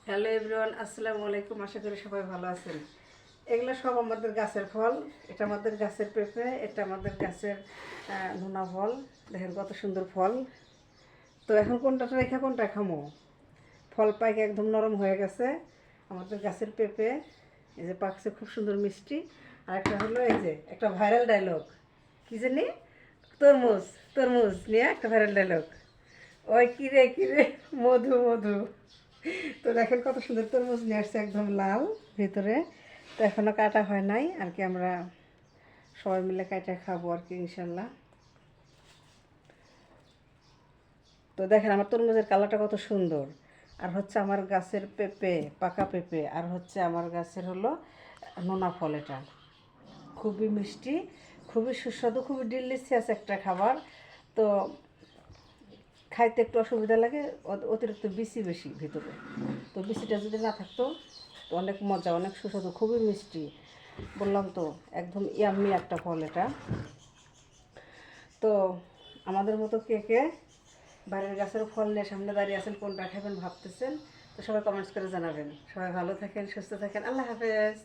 Hello everyone, আসসালামু আলাইকুম। আশা করি সবাই ভালো আছেন। এগুলো সব আমাদের গাছের ফল। এটা আমাদের গাছের পেঁপে, এটা আমাদের গাছের নোনা ফল। দেখেন কত সুন্দর ফল। তো এখন কোনটা রেখে কোনটা খামো? ফল পাইকে একদম নরম হয়ে গেছে। আমাদের গাছের পেঁপে এই যে পাকছে, খুব সুন্দর মিষ্টি। আর একটা হলো এই যে একটা ভাইরাল ডায়লগ, কি জানি, তরমুজ। তরমুজ নিয়ে একটা ভাইরাল ডায়লগ, ওই কিরে কিরে, মধু মধু। তো দেখেন কত সুন্দর তরমুজ নিয়ে আসছে, একদম লাল ভিতরে। তো এখনও কাটা হয় নাই আর কি, আমরা সবাই মিলে কাটা খাবো আর কি ইনশাল্লাহ। তো দেখেন আমার তরমুজের কালারটা কত সুন্দর। আর হচ্ছে আমার গাছের পেঁপে, পাকা পেঁপে। আর হচ্ছে আমার গাছের হলো নোনা ফল। এটা খুবই মিষ্টি, খুবই সুস্বাদু, খুবই ডিলিশিয়াস একটা খাবার। তো খাইতে একটু অসুবিধা লাগে, অতিরিক্ত বিচি বেশি ভিতরে। তো বিচিটা যদি না থাকতো তো অনেক মজা, অনেক সুস্বাদু, খুবই মিষ্টি। বললাম তো, একদম ইয়াম্মি একটা ফল এটা। তো আমাদের মতো কে কে বাড়ির গাছের ফল নিয়ে সামনে দাঁড়িয়ে আছেন, কোনটা খাবেন ভাবতেছেন? তো সবাই কমেন্টস করে জানাবেন। সবাই ভালো থাকেন, সুস্থ থাকেন। আল্লাহ হাফেজ।